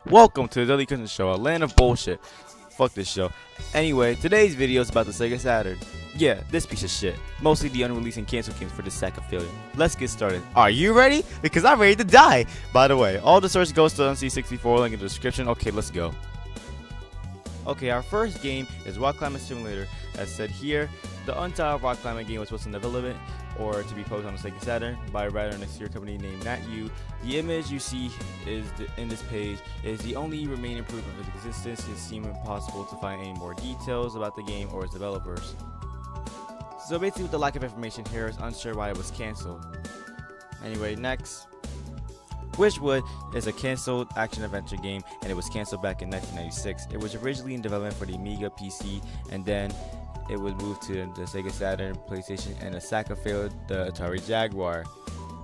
Welcome to the Daily Christmas Show, a land of bullshit. Fuck this show. Anyway, today's video is about the Sega Saturn. Yeah, this piece of shit. Mostly the unreleased and canceled games for this sack of failure. Let's get started. Are you ready? Because I'm ready to die. By the way, all the source goes to NC64, link in the description. Okay, let's go. Okay, our first game is Rock Climbing Simulator. As said here, the Untitled Rock Climbing game was supposed to development or to be posted on the Sega Saturn by a writer and exterior company named NatU. The image you see in this page is the only remaining proof of its existence. It seemed impossible to find any more details about the game or its developers. So basically, with the lack of information here, it's unsure why it was cancelled. Anyway, next. Wishwood is a cancelled action-adventure game, and it was cancelled back in 1996. It was originally in development for the Amiga PC, and then it was moved to the Sega Saturn, PlayStation, and a sack of failed the Atari Jaguar.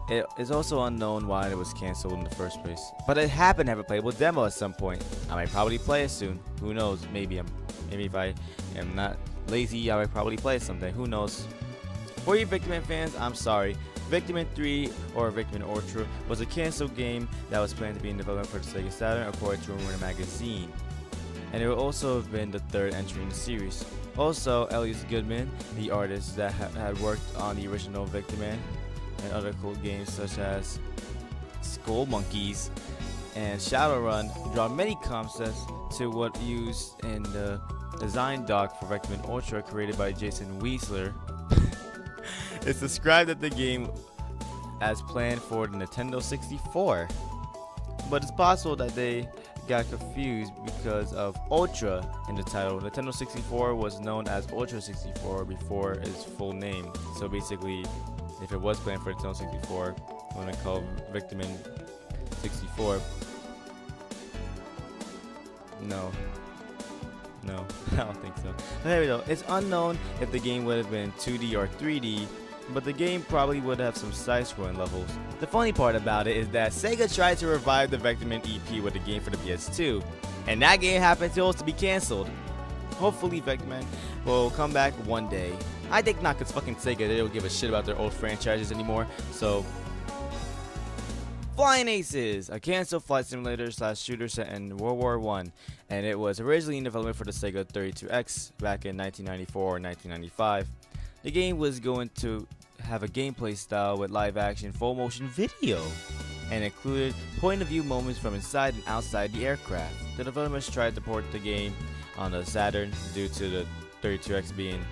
It is also unknown why it was cancelled in the first place, but it happened to have a playable demo at some point. I might probably play it soon. Who knows? Maybe if I am not lazy, I might probably play it someday. Who knows? For you Victorman fans, I'm sorry. Victorman 3 or Victorman Ultra was a cancelled game that was planned to be in development for the Sega Saturn according to Rumor Magazine, and it would also have been the third entry in the series. Also, Elias Goodman, the artist that had worked on the original Victorman and other cool games such as Skull Monkeys and Shadowrun, draw many concepts to what used in the design doc for Victorman Ultra created by Jason Weisler. It's described that the game as planned for the Nintendo 64, but it's possible that they got confused because of Ultra in the title. Nintendo 64 was known as Ultra 64 before its full name, so basically if it was planned for Nintendo 64, when it called Victorman 64, no, I don't think so. But there we go. It's unknown if the game would have been 2D or 3D, but the game probably would have some side-scrolling levels. The funny part about it is that Sega tried to revive the Victorman EP with a game for the PS2, and that game happened to be cancelled. Hopefully Victorman will come back one day. I think not, because fucking Sega, they don't give a shit about their old franchises anymore, so... Flying Aces, a cancelled flight simulator / shooter set in World War I, and it was originally in development for the Sega 32X back in 1994 or 1995. The game was going to have a gameplay style with live action full motion video and included point of view moments from inside and outside the aircraft. The developers tried to port the game on the Saturn due to the 32X being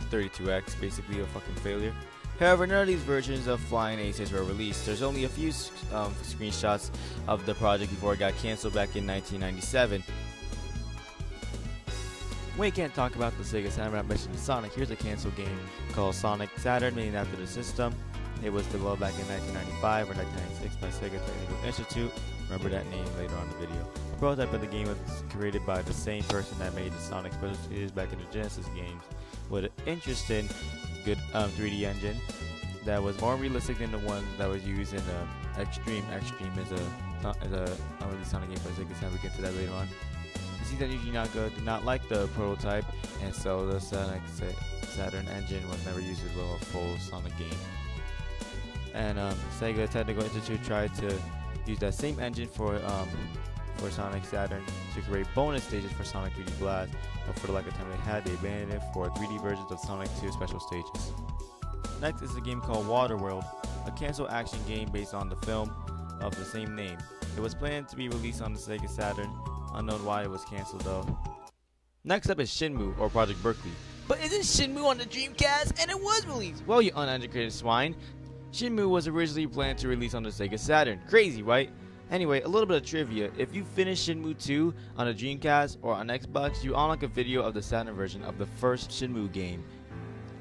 32X, basically a fucking failure. However, none of these versions of Flying Aces were released. There's only a few screenshots of the project before it got cancelled back in 1997. We can't talk about the Sega Saturn without mentioning Sonic. Here's a canceled game called Sonic Saturn, named after the system. It was developed back in 1995 or 1996 by Sega Technical Institute. Remember that name later on in the video. A prototype of the game was created by the same person that made the Sonic Special Series back in the Genesis games, with an interesting, good 3D engine that was more realistic than the one that was used in Xtreme. Xtreme is a unreleased Sonic game by Sega Saturn. We'll get to that later on. You see that Yuji Naka did not like the prototype, and so the Sonic Saturn engine was never used as well a full Sonic game. And Sega Technical Institute tried to use that same engine for Sonic Saturn to create bonus stages for Sonic 3D Blast, but for the lack of time they abandoned it for 3D versions of Sonic 2 special stages. Next is a game called Waterworld, a cancelled action game based on the film of the same name. It was planned to be released on the Sega Saturn. Unknown why it was cancelled though. Next up is Shenmue or Project Berkeley. But isn't Shenmue on the Dreamcast? And it was released! Well, you uneducated swine. Shenmue was originally planned to release on the Sega Saturn. Crazy, right? Anyway, a little bit of trivia. If you finish Shenmue 2 on a Dreamcast or on Xbox, you unlock a video of the Saturn version of the first Shenmue game.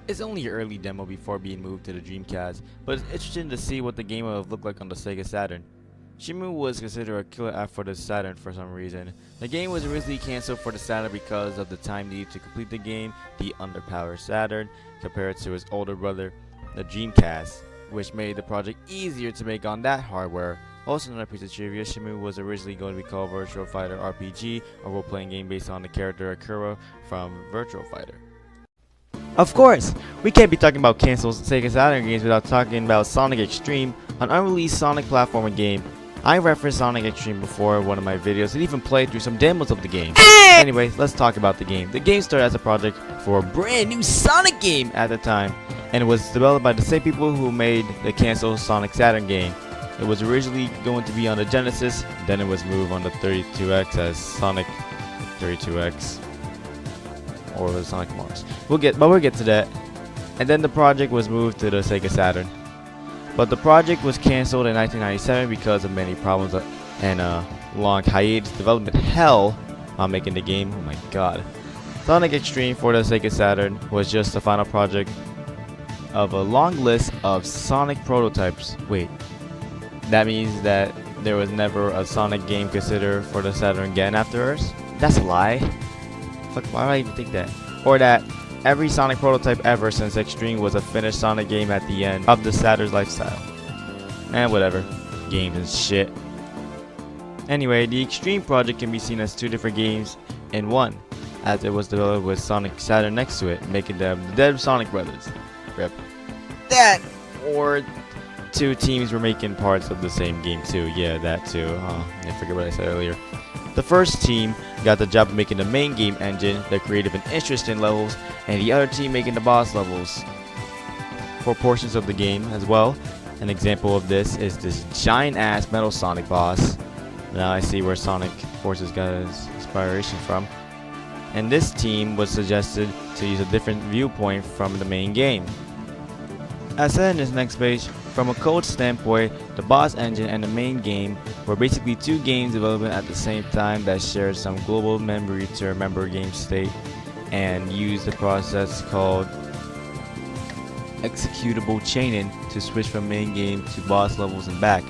It's only an early demo before being moved to the Dreamcast, but it's interesting to see what the game would have looked like on the Sega Saturn. Shenmue was considered a killer app for the Saturn for some reason. The game was originally cancelled for the Saturn because of the time needed to complete the game, the underpowered Saturn, compared to its older brother, the Dreamcast, which made the project easier to make on that hardware. Also, another piece of trivia, Shenmue was originally going to be called Virtual Fighter RPG, a role-playing game based on the character Akira from Virtual Fighter. Of course, we can't be talking about canceled Sega Saturn games without talking about Sonic Xtreme, an unreleased Sonic platformer game. I referenced Sonic Xtreme before in one of my videos and even played through some demos of the game. Anyway, let's talk about the game. The game started as a project for a brand new Sonic game at the time, and it was developed by the same people who made the canceled Sonic Saturn game. It was originally going to be on the Genesis, then it was moved on the 32X as Sonic 32X, or was Sonic Mars. We'll get to that. And then the project was moved to the Sega Saturn. But the project was cancelled in 1997 because of many problems and long hiatus development hell on making the game. Oh my god. Sonic Xtreme for the Sega Saturn was just the final project of a long list of Sonic prototypes. Wait, that means that there was never a Sonic game considered for the Saturn again afterwards? That's a lie. Fuck, why do I even think that? Or that every Sonic prototype ever since Xtreme was a finished Sonic game at the end of the Saturn's lifestyle. And whatever. Games and shit. Anyway, the Xtreme project can be seen as two different games in one, as it was developed with Sonic Saturn next to it, making them the Dead Sonic Brothers. Rip. That! Or two teams were making parts of the same game too. Yeah, that too. I forget what I said earlier. The first team got the job of making the main game engine, the creative and interesting levels, and the other team making the boss levels for portions of the game as well. An example of this is this giant ass Metal Sonic boss. Now I see where Sonic Forces got its inspiration from. And this team was suggested to use a different viewpoint from the main game. As said in this next page, from a code standpoint, the boss engine and the main game were basically two games developed at the same time that shared some global memory to remember game state and used a process called executable chaining to switch from main game to boss levels and back.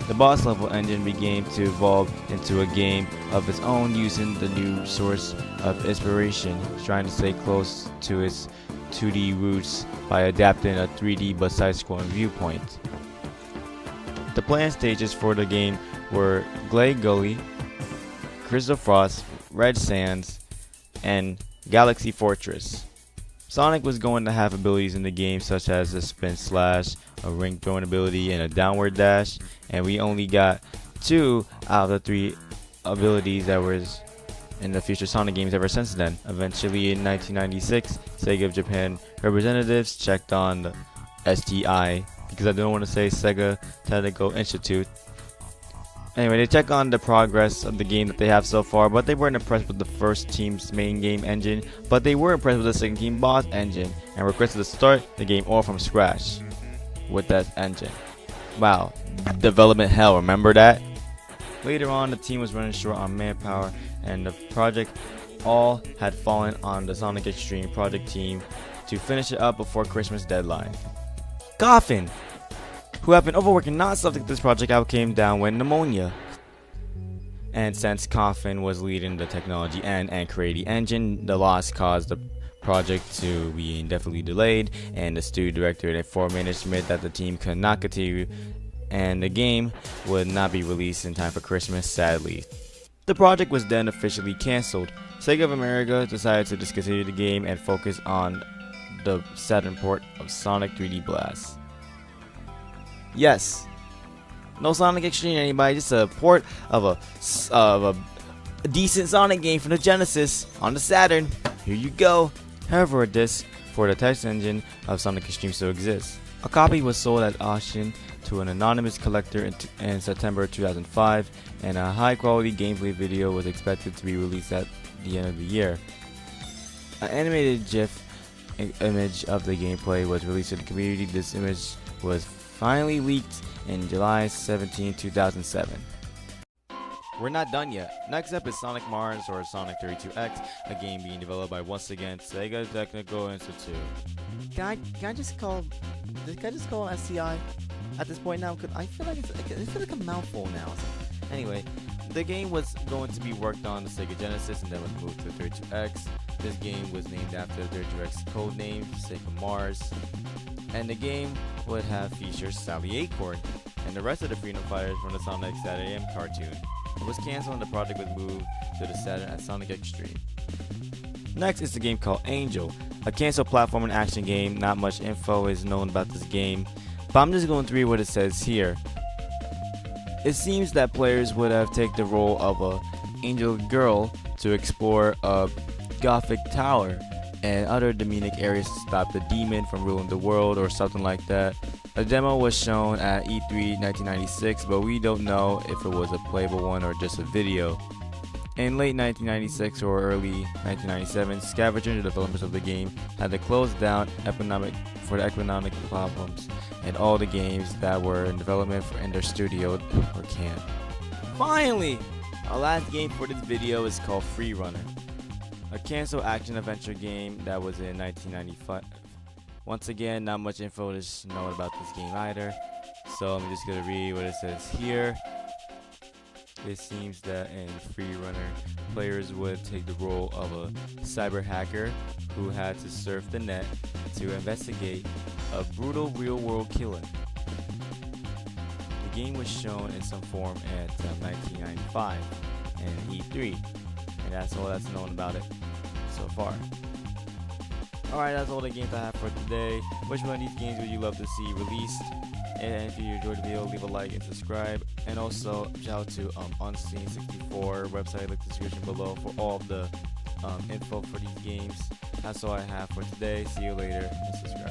The boss level engine began to evolve into a game of its own using the new source of inspiration, trying to stay close to its 2D roots by adapting a 3D but side-scrolling viewpoint. The planned stages for the game were Glade Gully, Crystal Frost, Red Sands, and Galaxy Fortress. Sonic was going to have abilities in the game such as a spin slash, a ring throwing ability, and a downward dash, and we only got 2 out of the 3 abilities that was in the future Sonic games ever since then. Eventually in 1996, Sega of Japan representatives checked on the STI, because I don't want to say Sega Technical Institute. Anyway, they check on the progress of the game that they have so far, but they weren't impressed with the first team's main game engine, but they were impressed with the second team boss engine, and requested to start the game all from scratch with that engine. Wow, development hell, remember that? Later on, the team was running short on manpower, and the project all had fallen on the Sonic Xtreme project team to finish it up before Christmas deadline. Coffin, who have been overworking non-stop to get this project out, came down with pneumonia. And since Coffin was leading the technology and creating the engine, the loss caused the project to be indefinitely delayed, and the studio director informed management that the team could not continue and the game would not be released in time for Christmas, sadly. The project was then officially cancelled. Sega of America decided to discontinue the game and focus on the Saturn port of Sonic 3D Blast. Yes, no Sonic Xtreme anybody, just a port of a decent Sonic game from the Genesis on the Saturn. Here you go. However, a disc for the text engine of Sonic Xtreme still exists. A copy was sold at auction to an anonymous collector in September 2005, and a high-quality gameplay video was expected to be released at the end of the year. An animated GIF image of the gameplay was released to the community. This image was finally leaked in July 17, 2007. We're not done yet. Next up is Sonic Mars or Sonic 32X, a game being developed by once again Sega Technical Institute. Can I just call STI at this point now? Cause I feel like a mouthful now. Anyway, the game was going to be worked on the Sega Genesis and then was moved to 32X. This game was named after the 32X codename Sega Mars, and the game would have featured Sally Acorn and the rest of the Freedom Fighters from the Sonic Saturn cartoon. It was cancelled and the project was moved to the Saturn at Sonic Xtreme. Next is the game called Angel, a cancelled platform and action game. Not much info is known about this game, but I'm just going to read what it says here. It seems that players would have taken the role of a angel girl to explore a gothic tower and other demonic areas to stop the demon from ruling the world or something like that. A demo was shown at E3 1996, but we don't know if it was a playable one or just a video. In late 1996 or early 1997, Scavenger, the developers of the game, had to close down for the economic problems, and all the games that were in development in their studio were canned. Finally, our last game for this video is called Free Runner, a canceled action-adventure game that was in 1995. Once again, not much info to know about this game either, so I'm just going to read what it says here. It seems that in Free Runner, players would take the role of a cyber hacker who had to surf the net to investigate a brutal real-world killing. The game was shown in some form at 1995 and E3, and that's all that's known about it so far. Alright, that's all the games I have for today. Which one of these games would you love to see released? And if you enjoyed the video, leave a like and subscribe. And also, shout out to Unseen64 website, link in the description below for all of the info for these games. That's all I have for today. See you later and subscribe.